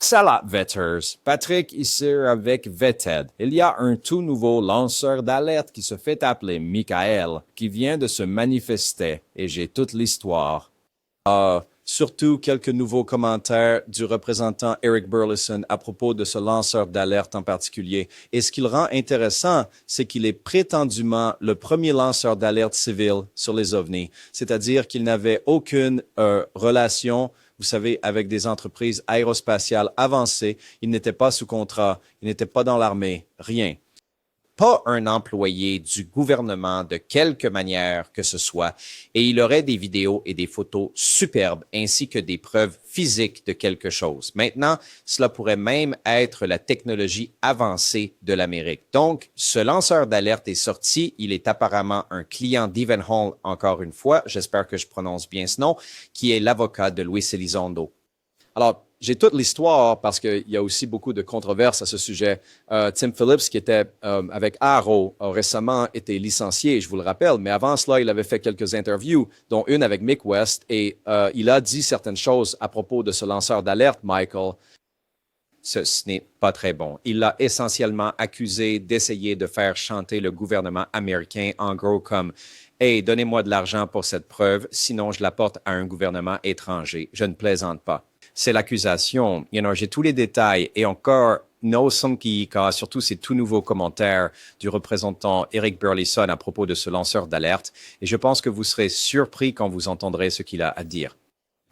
Salut Vetters, Patrick ici avec Vetted. Il y a un tout nouveau lanceur d'alerte qui se fait appeler Michael, qui vient de se manifester, et j'ai toute l'histoire. Surtout quelques nouveaux commentaires du représentant Eric Burleson à propos de ce lanceur d'alerte en particulier. Et ce qui le rend intéressant, c'est qu'il est prétendument le premier lanceur d'alerte civil sur les ovnis, c'est-à-dire qu'il n'avait aucune relation, vous savez, avec des entreprises aérospatiales avancées. Il n'était pas sous contrat, il n'était pas dans l'armée, rien. Pas un employé du gouvernement de quelque manière que ce soit, et il aurait des vidéos et des photos superbes ainsi que des preuves physiques de quelque chose. Maintenant, cela pourrait même être la technologie avancée de l'Amérique. Donc, ce lanceur d'alerte est sorti. Il est apparemment un client d'Evan Hall, encore une fois, j'espère que je prononce bien ce nom, qui est l'avocat de Luis Elizondo. Alors, j'ai toute l'histoire parce qu'il y a aussi beaucoup de controverses à ce sujet. Tim Phillips, qui était avec Arrow, a récemment été licencié, je vous le rappelle, mais avant cela, il avait fait quelques interviews, dont une avec Mick West, et il a dit certaines choses à propos de ce lanceur d'alerte, Michael. Ce n'est pas très bon. Il l'a essentiellement accusé d'essayer de faire chanter le gouvernement américain, en gros comme « Hey, donnez-moi de l'argent pour cette preuve, sinon je l'apporte à un gouvernement étranger. Je ne plaisante pas. » C'est l'accusation. J'ai tous les détails et encore, surtout ces tout nouveaux commentaires du représentant Eric Burleson à propos de ce lanceur d'alerte. Et je pense que vous serez surpris quand vous entendrez ce qu'il a à dire.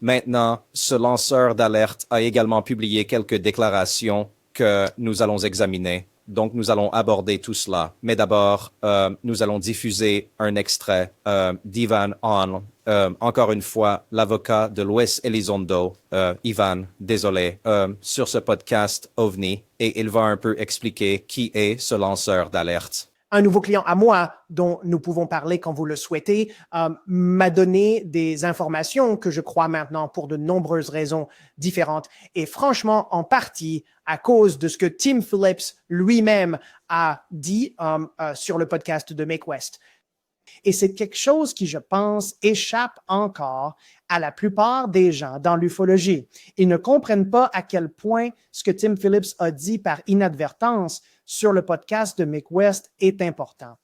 Maintenant, ce lanceur d'alerte a également publié quelques déclarations que nous allons examiner. Donc, nous allons aborder tout cela. Mais d'abord, nous allons diffuser un extrait d'Evan Hall. Encore une fois, l'avocat de Luis Elizondo, Ivan, désolé, sur ce podcast OVNI, et il va un peu expliquer qui est ce lanceur d'alerte. Un nouveau client à moi, dont nous pouvons parler quand vous le souhaitez, m'a donné des informations que je crois maintenant pour de nombreuses raisons différentes. Et franchement, en partie, à cause de ce que Tim Phillips lui-même a dit sur le podcast de Make West. Et c'est quelque chose qui, je pense, échappe encore à la plupart des gens dans l'ufologie. Ils ne comprennent pas à quel point ce que Tim Phillips a dit par inadvertance sur le podcast de Mick West est important.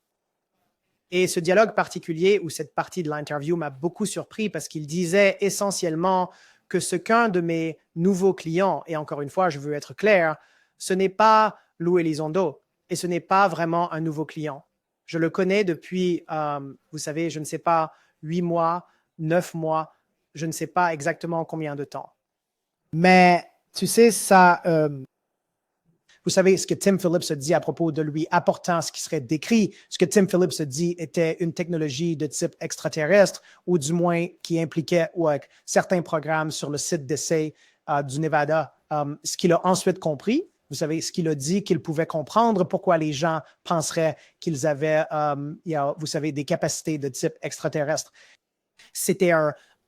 Et ce dialogue particulier ou cette partie de l'interview m'a beaucoup surpris parce qu'il disait essentiellement que ce qu'un de mes nouveaux clients, et encore une fois, je veux être clair, ce n'est pas Lou Elizondo et ce n'est pas vraiment un nouveau client. Je le connais depuis, vous savez, je ne sais pas, 8 mois, 9 mois, je ne sais pas exactement combien de temps. Mais tu sais, ça, vous savez, ce que Tim Phillips a dit à propos de lui apportant ce qui serait décrit, ce que Tim Phillips a dit était une technologie de type extraterrestre, ou du moins qui impliquait certains programmes sur le site d'essai du Nevada. Ce qu'il a ensuite compris, vous savez, ce qu'il a dit, qu'il pouvait comprendre pourquoi les gens penseraient qu'ils avaient, vous savez, des capacités de type extraterrestre. C'était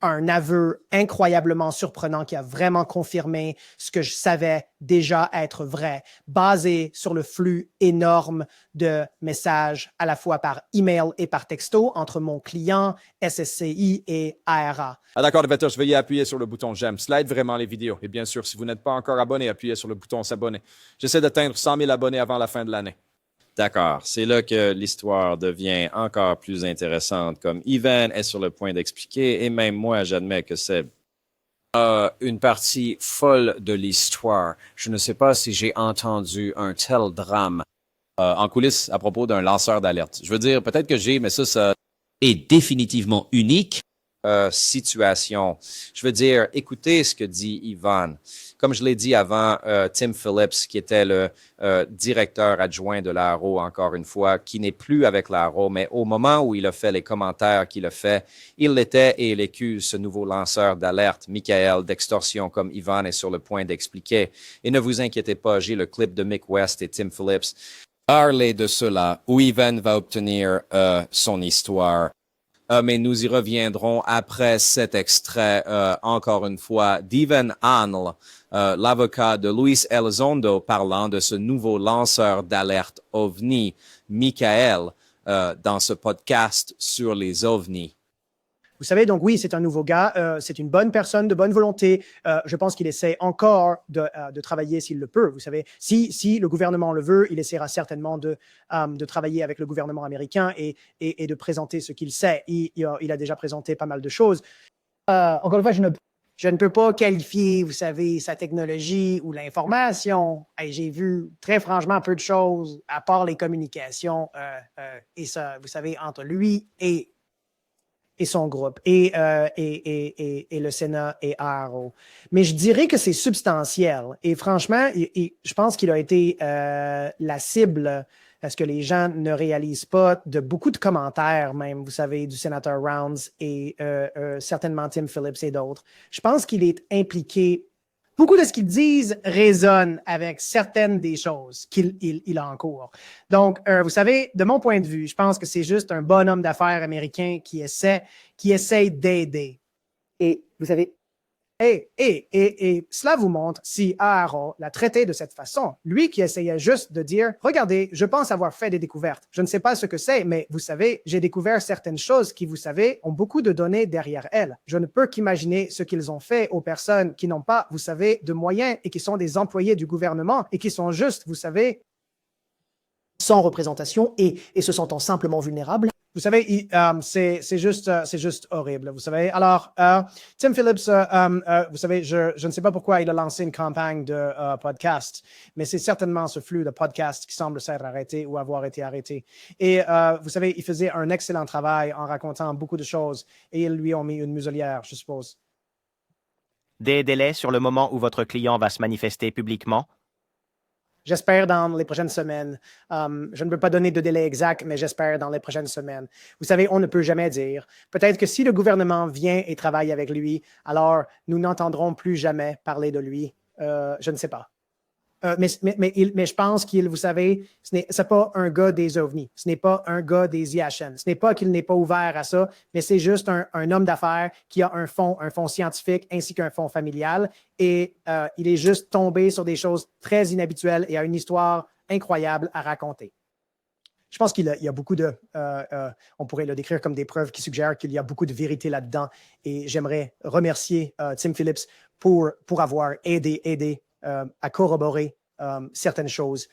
un aveu incroyablement surprenant qui a vraiment confirmé ce que je savais déjà être vrai, basé sur le flux énorme de messages à la fois par email et par texto entre mon client, SSCI et ARA. Ah d'accord, Vetters, veuillez appuyer sur le bouton j'aime. Cela aide vraiment les vidéos. Et bien sûr, si vous n'êtes pas encore abonné, appuyez sur le bouton s'abonner. J'essaie d'atteindre 100 000 abonnés avant la fin de l'année. D'accord, c'est là que l'histoire devient encore plus intéressante, comme Ivan est sur le point d'expliquer, et même moi, j'admets que c'est une partie folle de l'histoire. Je ne sais pas si j'ai entendu un tel drame en coulisses à propos d'un lanceur d'alerte. Je veux dire, peut-être que j'ai, mais ça est définitivement unique. Situation. Je veux dire, écoutez ce que dit Ivan. Comme je l'ai dit avant, Tim Phillips, qui était le directeur adjoint de l'ARO, encore une fois, qui n'est plus avec l'ARO, mais au moment où il a fait les commentaires qu'il a fait, il l'était et il accuse ce nouveau lanceur d'alerte, Michael, d'extorsion, comme Ivan est sur le point d'expliquer. Et ne vous inquiétez pas, j'ai le clip de Mick West et Tim Phillips. Parlez de cela, où Ivan va obtenir son histoire. Mais nous y reviendrons après cet extrait, encore une fois, d'Evan Hall, l'avocat de Luis Elizondo, parlant de ce nouveau lanceur d'alerte OVNI, Michael, dans ce podcast sur les OVNI. Vous savez, donc oui, c'est un nouveau gars, c'est une bonne personne de bonne volonté. Je pense qu'il essaie encore de travailler s'il le peut. Vous savez, si le gouvernement le veut, il essaiera certainement de travailler avec le gouvernement américain et de présenter ce qu'il sait. Il a déjà présenté pas mal de choses. Encore une fois, je ne peux pas qualifier, vous savez, sa technologie ou l'information. J'ai vu très franchement peu de choses à part les communications et ça, vous savez, entre lui et son groupe et le Sénat et ARO. Mais je dirais que c'est substantiel et franchement, je pense qu'il a été la cible parce que les gens ne réalisent pas de beaucoup de commentaires, même, vous savez, du sénateur Rounds et certainement Tim Phillips et d'autres. Je pense qu'il est impliqué. Beaucoup de ce qu'ils disent résonne avec certaines des choses qu'il a en cours. Donc, vous savez, de mon point de vue, je pense que c'est juste un bonhomme d'affaires américain qui essaie d'aider. Et vous savez, et cela vous montre si Aaron l'a traité de cette façon. Lui qui essayait juste de dire, regardez, je pense avoir fait des découvertes. Je ne sais pas ce que c'est, mais vous savez, j'ai découvert certaines choses qui, vous savez, ont beaucoup de données derrière elles. Je ne peux qu'imaginer ce qu'ils ont fait aux personnes qui n'ont pas, vous savez, de moyens et qui sont des employés du gouvernement et qui sont juste, vous savez, sans représentation et se sentant simplement vulnérables. Vous savez, c'est juste horrible, vous savez. Alors, Tim Phillips, vous savez, je ne sais pas pourquoi il a lancé une campagne de podcast, mais c'est certainement ce flux de podcasts qui semble s'être arrêté ou avoir été arrêté. Et vous savez, il faisait un excellent travail en racontant beaucoup de choses et ils lui ont mis une muselière, je suppose. Des délais sur le moment où votre client va se manifester publiquement? J'espère dans les prochaines semaines. Je ne peux pas donner de délai exact, mais j'espère dans les prochaines semaines. Vous savez, on ne peut jamais dire. Peut-être que si le gouvernement vient et travaille avec lui, alors nous n'entendrons plus jamais parler de lui. Je ne sais pas. Mais je pense qu'il, vous savez, ce n'est pas un gars des ovnis. Ce n'est pas un gars des IHN. Ce n'est pas qu'il n'est pas ouvert à ça, mais c'est juste un homme d'affaires qui a un fond scientifique ainsi qu'un fond familial. Et il est juste tombé sur des choses très inhabituelles et a une histoire incroyable à raconter. Je pense qu'il y a beaucoup de... on pourrait le décrire comme des preuves qui suggèrent qu'il y a beaucoup de vérité là-dedans. Et j'aimerais remercier Tim Phillips pour avoir aidé à corroborer certaines choses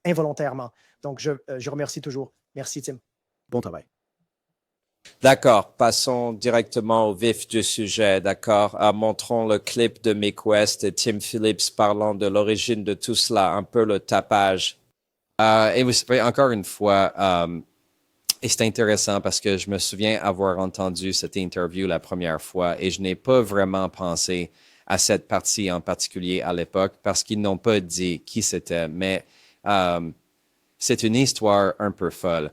involontairement. Donc, je remercie toujours. Merci, Tim. Bon travail. D'accord, passons directement au vif du sujet, d'accord. Montrons le clip de Mick West et Tim Phillips parlant de l'origine de tout cela, un peu le tapage. Et vous savez, encore une fois, et c'est intéressant parce que je me souviens avoir entendu cette interview la première fois et je n'ai pas vraiment pensé à cette partie en particulier à l'époque parce qu'ils n'ont pas dit qui c'était, mais c'est une histoire un peu folle.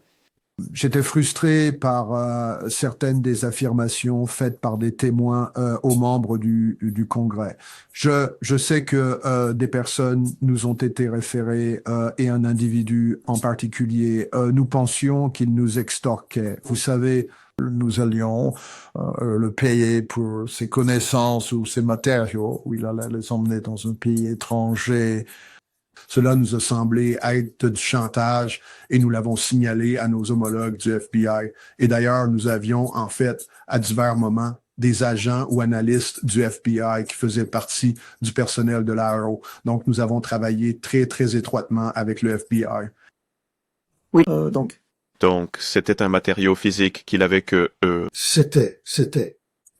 J'étais frustré par certaines des affirmations faites par des témoins aux membres du Congrès. Je sais que des personnes nous ont été référées et un individu en particulier. Nous pensions qu'il nous extorquait. Vous savez, nous allions le payer pour ses connaissances ou ses matériaux, où il allait les emmener dans un pays étranger. Cela nous a semblé être du chantage et nous l'avons signalé à nos homologues du FBI. Et d'ailleurs, nous avions en fait, à divers moments, des agents ou analystes du FBI qui faisaient partie du personnel de l'ARO. Donc, nous avons travaillé très, très étroitement avec le FBI. Oui, Donc, c'était un matériau physique qu'il avait que C'était.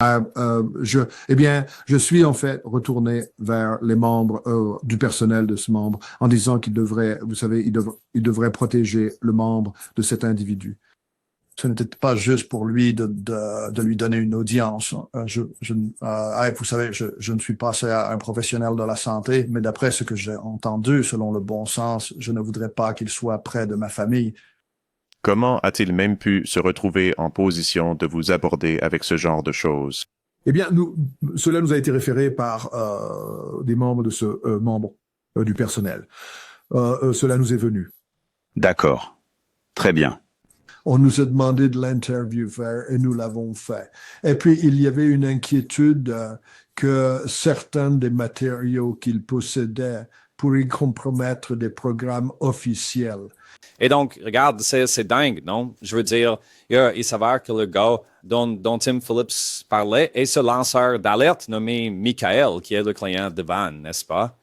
Je suis en fait retourné vers les membres du personnel de ce membre en disant qu'il devrait, vous savez, il devrait protéger le membre de cet individu. Ce n'était pas juste pour lui de lui donner une audience. Vous savez, je ne suis pas un professionnel de la santé, mais d'après ce que j'ai entendu, selon le bon sens, je ne voudrais pas qu'il soit près de ma famille. Comment a-t-il même pu se retrouver en position de vous aborder avec ce genre de choses? Eh bien, cela nous a été référé par des membres de ce membre du personnel. Cela nous est venu. D'accord. Très bien. On nous a demandé de l'interviewer et nous l'avons fait. Et puis, il y avait une inquiétude que certains des matériaux qu'il possédait pour y compromettre des programmes officiels. Et donc, regarde, c'est dingue, non? Je veux dire, il s'avère que le gars dont Tim Phillips parlait est ce lanceur d'alerte nommé Michael, qui est le client de Van, n'est-ce pas?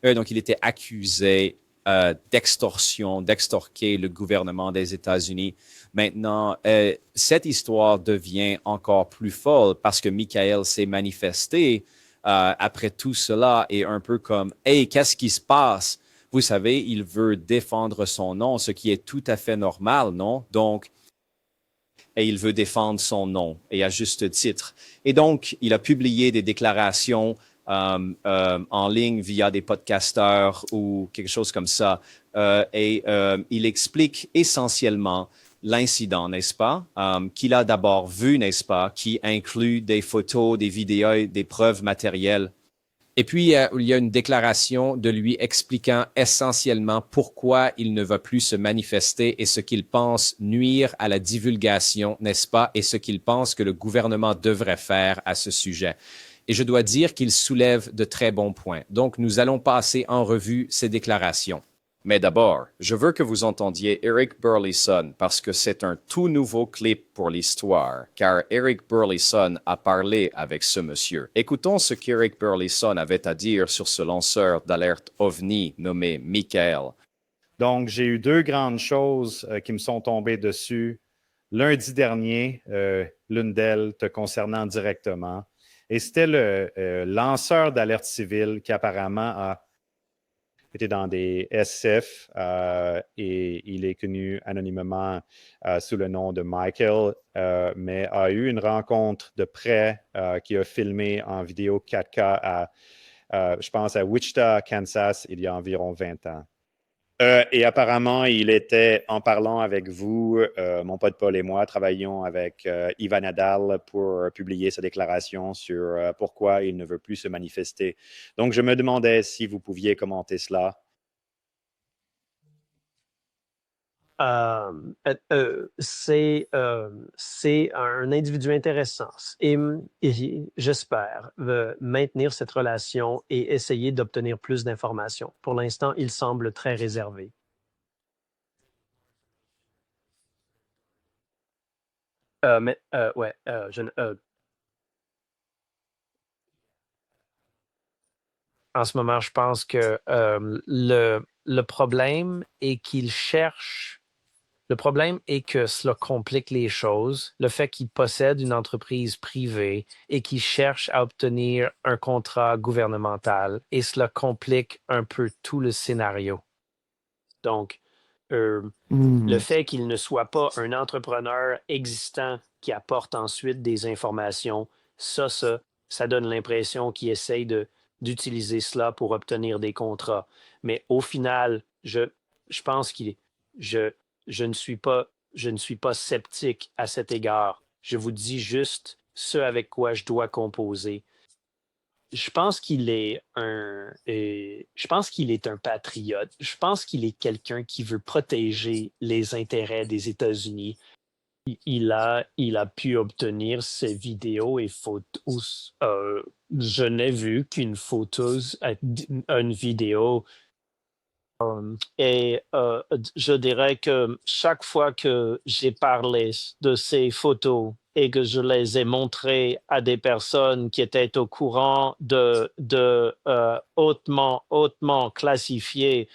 Donc, il était accusé d'extorsion, d'extorquer le gouvernement des États-Unis. Maintenant, cette histoire devient encore plus folle parce que Michael s'est manifesté après tout cela et un peu comme « Hey, qu'est-ce qui se passe? » Vous savez, il veut défendre son nom, ce qui est tout à fait normal, non? Donc, et il veut défendre son nom, et à juste titre. Et donc, il a publié des déclarations en ligne via des podcasteurs ou quelque chose comme ça. Il explique essentiellement l'incident, n'est-ce pas, qu'il a d'abord vu, n'est-ce pas, qui inclut des photos, des vidéos, des preuves matérielles. Et puis, il y a une déclaration de lui expliquant essentiellement pourquoi il ne va plus se manifester et ce qu'il pense nuire à la divulgation, n'est-ce pas, et ce qu'il pense que le gouvernement devrait faire à ce sujet. Et je dois dire qu'il soulève de très bons points. Donc, nous allons passer en revue ces déclarations. Mais d'abord, je veux que vous entendiez Eric Burleson parce que c'est un tout nouveau clip pour l'histoire, car Eric Burleson a parlé avec ce monsieur. Écoutons ce qu'Eric Burleson avait à dire sur ce lanceur d'alerte OVNI nommé Michael. Donc, j'ai eu deux grandes choses qui me sont tombées dessus. Lundi dernier, l'une d'elles te concernant directement, et c'était le lanceur d'alerte civile qui apparemment a était dans des SF et il est connu anonymement sous le nom de Michael, mais a eu une rencontre de près qui a filmé en vidéo 4K je pense, à Wichita, Kansas, il y a environ 20 ans. Et apparemment, il était, en parlant avec vous, mon pote Paul et moi, travaillions avec Ivan Nadal pour publier sa déclaration sur pourquoi il ne veut plus se manifester. Donc, je me demandais si vous pouviez commenter cela. C'est un individu intéressant et j'espère maintenir cette relation et essayer d'obtenir plus d'informations. Pour l'instant, il semble très réservé. En ce moment, je pense que le problème est qu'il cherche. Le problème est que cela complique les choses. Le fait qu'il possède une entreprise privée et qu'il cherche à obtenir un contrat gouvernemental, et cela complique un peu tout le scénario. Donc, le fait qu'il ne soit pas un entrepreneur existant qui apporte ensuite des informations, ça donne l'impression qu'il essaye d'utiliser cela pour obtenir des contrats. Mais au final, je pense je ne suis pas sceptique à cet égard. Je vous dis juste ce avec quoi je dois composer. Je pense qu'il est un patriote. Je pense qu'il est quelqu'un qui veut protéger les intérêts des États-Unis. Il a pu obtenir ces vidéos et photos. Je n'ai vu qu'une photo, une vidéo. Et je dirais que chaque fois que j'ai parlé de ces photos et que je les ai montrées à des personnes qui étaient au courant de hautement classifiés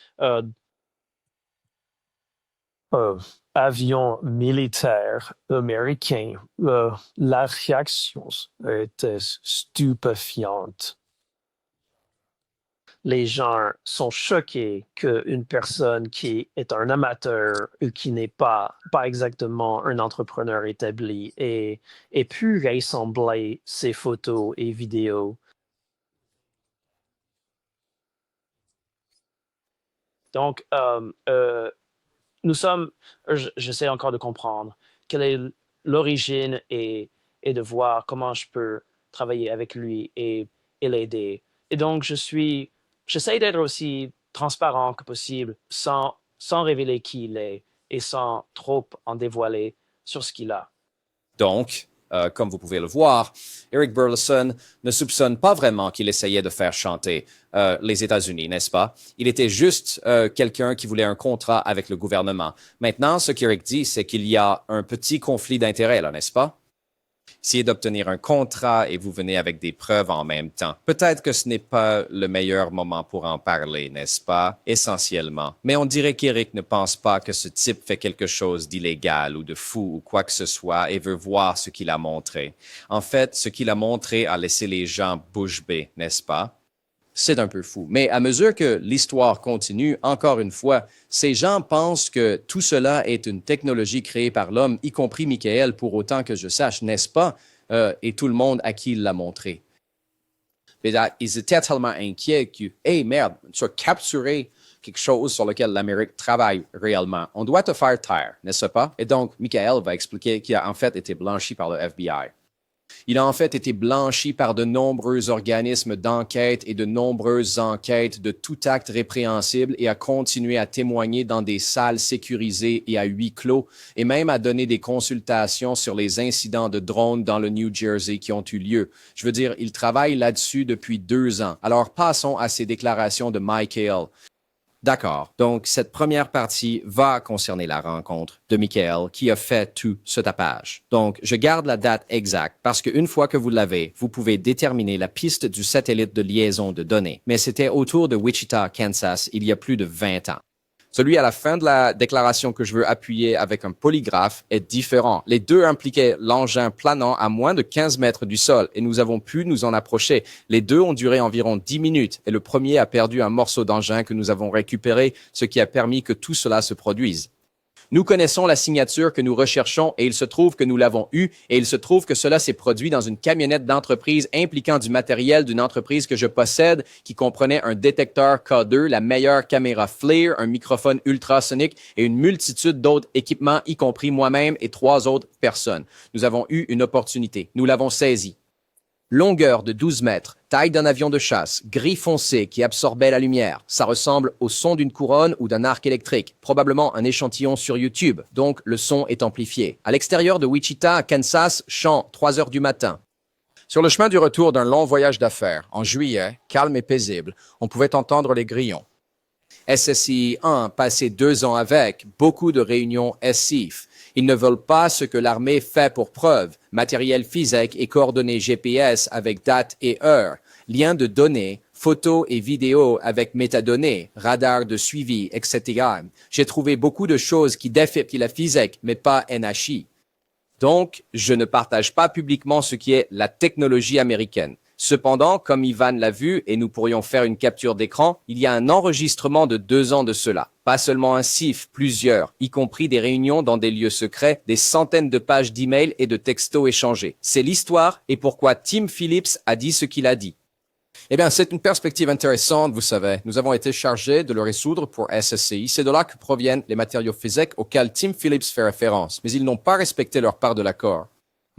avions militaires américains, la réaction était stupéfiante. Les gens sont choqués qu'une personne qui est un amateur ou qui n'est pas exactement un entrepreneur établi ait pu rassembler ces photos et vidéos. Donc, j'essaie encore de comprendre quelle est l'origine et de voir comment je peux travailler avec lui et l'aider. Et donc, j'essaie d'être aussi transparent que possible sans révéler qui il est et sans trop en dévoiler sur ce qu'il a. Donc, Comme vous pouvez le voir, Eric Burleson ne soupçonne pas vraiment qu'il essayait de faire chanter les États-Unis, n'est-ce pas? Il était juste quelqu'un qui voulait un contrat avec le gouvernement. Maintenant, ce qu'Eric dit, c'est qu'il y a un petit conflit d'intérêts, là, n'est-ce pas? Essayez d'obtenir un contrat et vous venez avec des preuves en même temps. Peut-être que ce n'est pas le meilleur moment pour en parler, n'est-ce pas? Essentiellement. Mais on dirait qu'Eric ne pense pas que ce type fait quelque chose d'illégal ou de fou ou quoi que ce soit et veut voir ce qu'il a montré. En fait, ce qu'il a montré a laissé les gens bouche bée, n'est-ce pas? C'est un peu fou. Mais à mesure que l'histoire continue, encore une fois, ces gens pensent que tout cela est une technologie créée par l'homme, y compris Michael, pour autant que je sache, n'est-ce pas? Et tout le monde à qui il l'a montré. Mais là, ils étaient tellement inquiets que, hey, merde, tu as capturé quelque chose sur lequel l'Amérique travaille réellement. On doit te faire taire, n'est-ce pas? Et donc, Michael va expliquer qu'il a en fait été blanchi par le FBI. Il a en fait été blanchi par de nombreux organismes d'enquête et de nombreuses enquêtes de tout acte répréhensible et a continué à témoigner dans des salles sécurisées et à huis clos et même à donner des consultations sur les incidents de drones dans le New Jersey qui ont eu lieu. Je veux dire, il travaille là-dessus depuis 2 ans. Alors passons à ces déclarations de Michael. D'accord. Donc, cette première partie va concerner la rencontre de Michael qui a fait tout ce tapage. Donc, je garde la date exacte parce qu'une fois que vous l'avez, vous pouvez déterminer la piste du satellite de liaison de données. Mais c'était autour de Wichita, Kansas, il y a plus de 20 ans. Celui à la fin de la déclaration que je veux appuyer avec un polygraphe est différent. Les deux impliquaient l'engin planant à moins de 15 mètres du sol et nous avons pu nous en approcher. Les deux ont duré environ 10 minutes et le premier a perdu un morceau d'engin que nous avons récupéré, ce qui a permis que tout cela se produise. Nous connaissons la signature que nous recherchons et il se trouve que nous l'avons eue et il se trouve que cela s'est produit dans une camionnette d'entreprise impliquant du matériel d'une entreprise que je possède qui comprenait un détecteur K2, la meilleure caméra FLIR, un microphone ultrasonique et une multitude d'autres équipements, y compris moi-même et 3 autres personnes. Nous avons eu une opportunité. Nous l'avons saisie. Longueur de 12 mètres, taille d'un avion de chasse, gris foncé qui absorbait la lumière. Ça ressemble au son d'une couronne ou d'un arc électrique, probablement un échantillon sur YouTube, donc le son est amplifié. À l'extérieur de Wichita, Kansas, champ, 3 heures du matin. Sur le chemin du retour d'un long voyage d'affaires, en juillet, calme et paisible, on pouvait entendre les grillons. SSI 1, passé 2 ans avec, beaucoup de réunions SIF. Ils ne veulent pas ce que l'armée fait pour preuve, matériel physique et coordonnées GPS avec date et heure, liens de données, photos et vidéos avec métadonnées, radar de suivi, etc. J'ai trouvé beaucoup de choses qui défient la physique, mais pas NHI. Donc, je ne partage pas publiquement ce qui est la technologie américaine. Cependant, comme Ivan l'a vu et nous pourrions faire une capture d'écran, il y a un enregistrement de 2 ans de cela. Pas seulement un CIF, plusieurs, y compris des réunions dans des lieux secrets, des centaines de pages d'emails et de textos échangés. C'est l'histoire et pourquoi Tim Phillips a dit ce qu'il a dit. Eh bien, c'est une perspective intéressante, vous savez. Nous avons été chargés de le résoudre pour SSCI. C'est de là que proviennent les matériaux physiques auxquels Tim Phillips fait référence, mais ils n'ont pas respecté leur part de l'accord.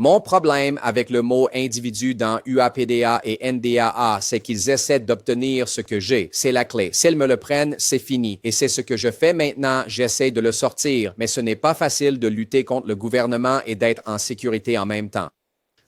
Mon problème avec le mot individu dans UAPDA et NDAA, c'est qu'ils essaient d'obtenir ce que j'ai. C'est la clé. S'ils me le prennent, c'est fini. Et c'est ce que je fais maintenant. J'essaie de le sortir. Mais ce n'est pas facile de lutter contre le gouvernement et d'être en sécurité en même temps.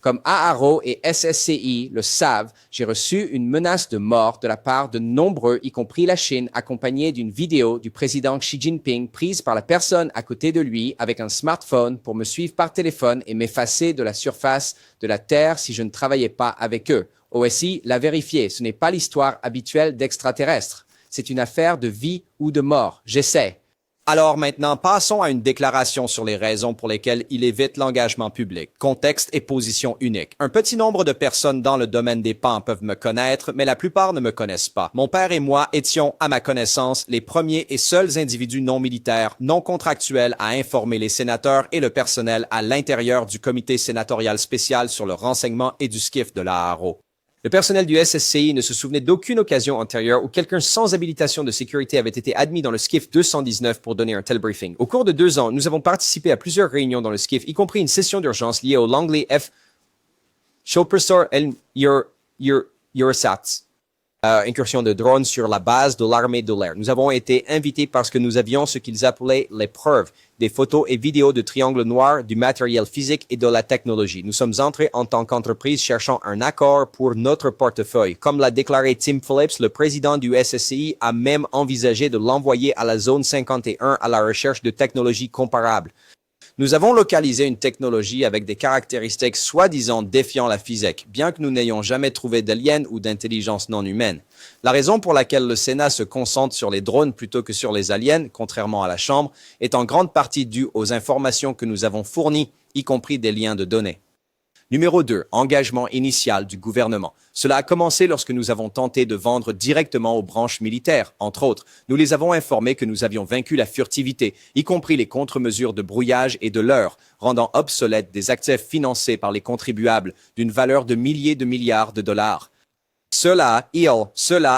Comme AARO et SSCI le savent, j'ai reçu une menace de mort de la part de nombreux, y compris la Chine, accompagnée d'une vidéo du président Xi Jinping prise par la personne à côté de lui avec un smartphone pour me suivre par téléphone et m'effacer de la surface de la Terre si je ne travaillais pas avec eux. OSI l'a vérifié, ce n'est pas l'histoire habituelle d'extraterrestres. C'est une affaire de vie ou de mort. J'essaie. Alors maintenant, passons à une déclaration sur les raisons pour lesquelles il évite l'engagement public. Contexte et position unique. Un petit nombre de personnes dans le domaine des PAN peuvent me connaître, mais la plupart ne me connaissent pas. Mon père et moi étions, à ma connaissance, les premiers et seuls individus non militaires, non contractuels à informer les sénateurs et le personnel à l'intérieur du comité sénatorial spécial sur le renseignement et du SCIF de l'AARO. Le personnel du SSCI ne se souvenait d'aucune occasion antérieure où quelqu'un sans habilitation de sécurité avait été admis dans le SCIF 219 pour donner un tel briefing. Au cours de 2 ans, nous avons participé à plusieurs réunions dans le SCIF, y compris une session d'urgence liée au Langley F. Choppersor Eurosats. incursion de drones sur la base de l'armée de l'air. Nous avons été invités parce que nous avions ce qu'ils appelaient les preuves, des photos et vidéos de triangles noirs, du matériel physique et de la technologie. Nous sommes entrés en tant qu'entreprise cherchant un accord pour notre portefeuille. Comme l'a déclaré Tim Phillips, le président du SSCI a même envisagé de l'envoyer à la zone 51 à la recherche de technologies comparables. Nous avons localisé une technologie avec des caractéristiques soi-disant défiant la physique, bien que nous n'ayons jamais trouvé d'aliens ou d'intelligence non humaine. La raison pour laquelle le Sénat se concentre sur les drones plutôt que sur les aliens, contrairement à la Chambre, est en grande partie due aux informations que nous avons fournies, y compris des liens de données. Numéro 2, engagement initial du gouvernement. Cela a commencé lorsque nous avons tenté de vendre directement aux branches militaires, entre autres. Nous les avons informés que nous avions vaincu la furtivité, y compris les contre-mesures de brouillage et de leurre, rendant obsolètes des actifs financés par les contribuables d'une valeur de milliers de milliards de dollars. Cela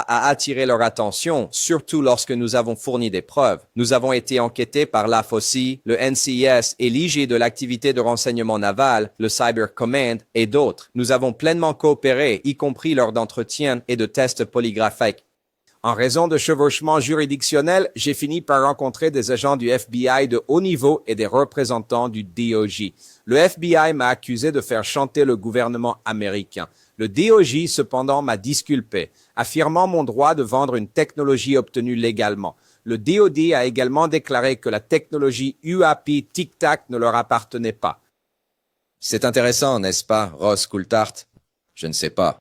a attiré leur attention, surtout lorsque nous avons fourni des preuves. Nous avons été enquêtés par l'AFOSI, le NCIS et l'IG de l'activité de renseignement naval, le Cyber Command et d'autres. Nous avons pleinement coopéré, y compris lors d'entretiens et de tests polygraphiques. En raison de chevauchements juridictionnels, j'ai fini par rencontrer des agents du FBI de haut niveau et des représentants du DOJ. Le FBI m'a accusé de faire chanter le gouvernement américain. Le DOJ, cependant, m'a disculpé, affirmant mon droit de vendre une technologie obtenue légalement. Le DoD a également déclaré que la technologie UAP Tic-Tac ne leur appartenait pas. C'est intéressant, n'est-ce pas, Ross Coulthard? Je ne sais pas.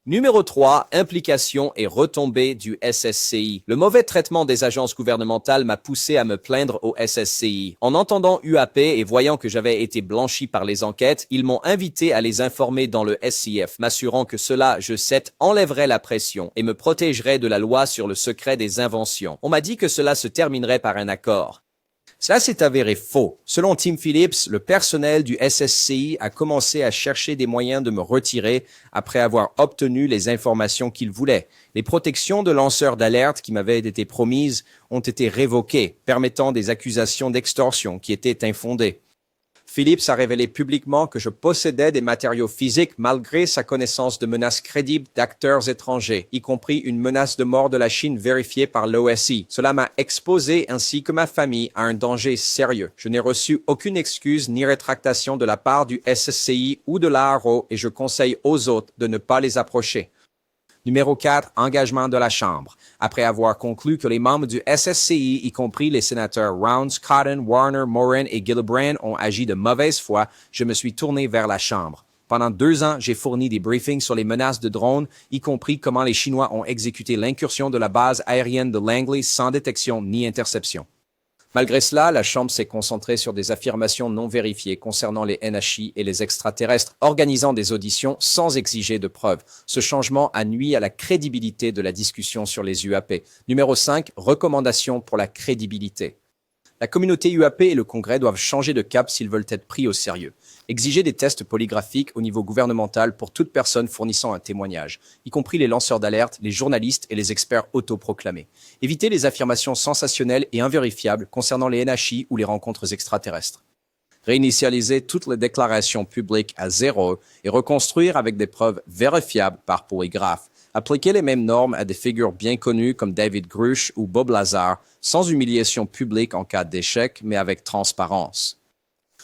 Numéro 3, implication et retombées du SSCI. Le mauvais traitement des agences gouvernementales m'a poussé à me plaindre au SSCI. En entendant UAP et voyant que j'avais été blanchi par les enquêtes, ils m'ont invité à les informer dans le SCF, m'assurant que cela, je cite, enlèverait la pression et me protégerait de la loi sur le secret des inventions. On m'a dit que cela se terminerait par un accord. Cela s'est avéré faux. Selon Tim Phillips, le personnel du SSCI a commencé à chercher des moyens de me retirer après avoir obtenu les informations qu'il voulait. Les protections de lanceurs d'alerte qui m'avaient été promises ont été révoquées, permettant des accusations d'extorsion qui étaient infondées. Phillips a révélé publiquement que je possédais des matériaux physiques malgré sa connaissance de menaces crédibles d'acteurs étrangers, y compris une menace de mort de la Chine vérifiée par l'OSI. Cela m'a exposé ainsi que ma famille à un danger sérieux. Je n'ai reçu aucune excuse ni rétractation de la part du SSCI ou de l'ARO et je conseille aux autres de ne pas les approcher. Numéro 4, engagement de la Chambre. Après avoir conclu que les membres du SSCI, y compris les sénateurs Rounds, Cotton, Warner, Moran et Gillibrand, ont agi de mauvaise foi, je me suis tourné vers la Chambre. Pendant 2 ans, j'ai fourni des briefings sur les menaces de drones, y compris comment les Chinois ont exécuté l'incursion de la base aérienne de Langley sans détection ni interception. Malgré cela, la Chambre s'est concentrée sur des affirmations non vérifiées concernant les NHI et les extraterrestres, organisant des auditions sans exiger de preuves. Ce changement a nui à la crédibilité de la discussion sur les UAP. Numéro 5, recommandations pour la crédibilité. La communauté UAP et le Congrès doivent changer de cap s'ils veulent être pris au sérieux. Exiger des tests polygraphiques au niveau gouvernemental pour toute personne fournissant un témoignage, y compris les lanceurs d'alerte, les journalistes et les experts autoproclamés. Éviter les affirmations sensationnelles et invérifiables concernant les NHI ou les rencontres extraterrestres. Réinitialiser toutes les déclarations publiques à zéro et reconstruire avec des preuves vérifiables par polygraphe. Appliquer les mêmes normes à des figures bien connues comme David Grush ou Bob Lazar, sans humiliation publique en cas d'échec, mais avec transparence.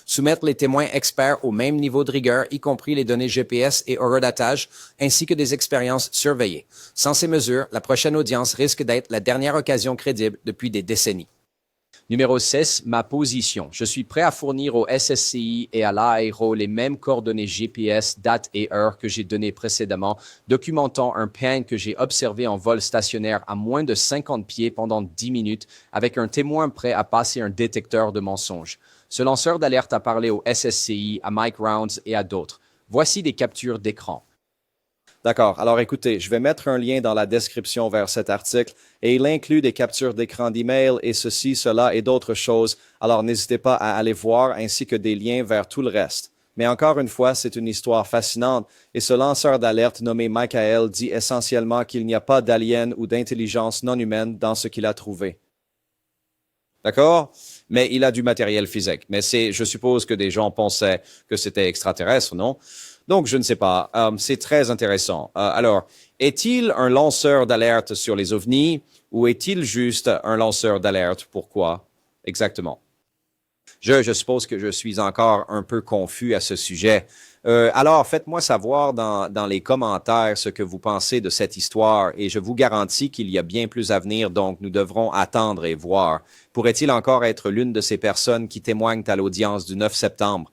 Soumettre les témoins experts au même niveau de rigueur, y compris les données GPS et horodatage, ainsi que des expériences surveillées. Sans ces mesures, la prochaine audience risque d'être la dernière occasion crédible depuis des décennies. Numéro 6, ma position. Je suis prêt à fournir au SSCI et à l'AARO les mêmes coordonnées GPS, date et heure que j'ai données précédemment, documentant un pan que j'ai observé en vol stationnaire à moins de 50 pieds pendant 10 minutes avec un témoin prêt à passer un détecteur de mensonges. Ce lanceur d'alerte a parlé au SSCI, à Mike Rounds et à d'autres. Voici des captures d'écran. D'accord. Alors écoutez, je vais mettre un lien dans la description vers cet article et il inclut des captures d'écran d'email et ceci, cela et d'autres choses. Alors n'hésitez pas à aller voir ainsi que des liens vers tout le reste. Mais encore une fois, c'est une histoire fascinante et ce lanceur d'alerte nommé Michael dit essentiellement qu'il n'y a pas d'alien ou d'intelligence non humaine dans ce qu'il a trouvé. D'accord? Mais il a du matériel physique. Mais je suppose que des gens pensaient que c'était extraterrestre, non? Donc, je ne sais pas. C'est très intéressant. Alors, est-il un lanceur d'alerte sur les ovnis ou est-il juste un lanceur d'alerte? Pourquoi exactement? Je suppose que je suis encore un peu confus à ce sujet. Alors, faites-moi savoir dans les commentaires ce que vous pensez de cette histoire et je vous garantis qu'il y a bien plus à venir, donc nous devrons attendre et voir. Pourrait-il encore être l'une de ces personnes qui témoignent à l'audience du 9 septembre?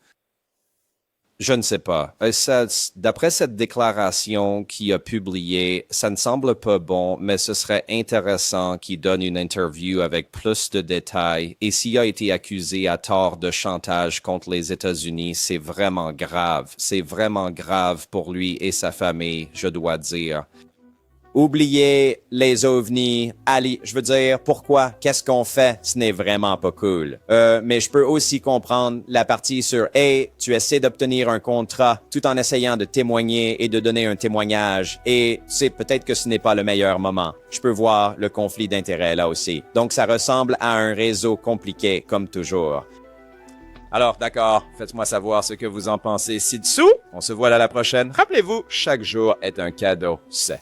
Je ne sais pas. D'après cette déclaration qu'il a publiée, ça ne semble pas bon, mais ce serait intéressant qu'il donne une interview avec plus de détails. Et s'il a été accusé à tort de chantage contre les États-Unis, c'est vraiment grave. C'est vraiment grave pour lui et sa famille, je dois dire. Oubliez les ovnis. Allez, je veux dire, pourquoi? Qu'est-ce qu'on fait? Ce n'est vraiment pas cool. Mais je peux aussi comprendre la partie sur « Hey, tu essaies d'obtenir un contrat tout en essayant de témoigner et de donner un témoignage. Et c'est peut-être que ce n'est pas le meilleur moment. » Je peux voir le conflit d'intérêts là aussi. Donc, ça ressemble à un réseau compliqué, comme toujours. Alors, d'accord, faites-moi savoir ce que vous en pensez ci-dessous. On se voit à la prochaine. Rappelez-vous, chaque jour est un cadeau. C'est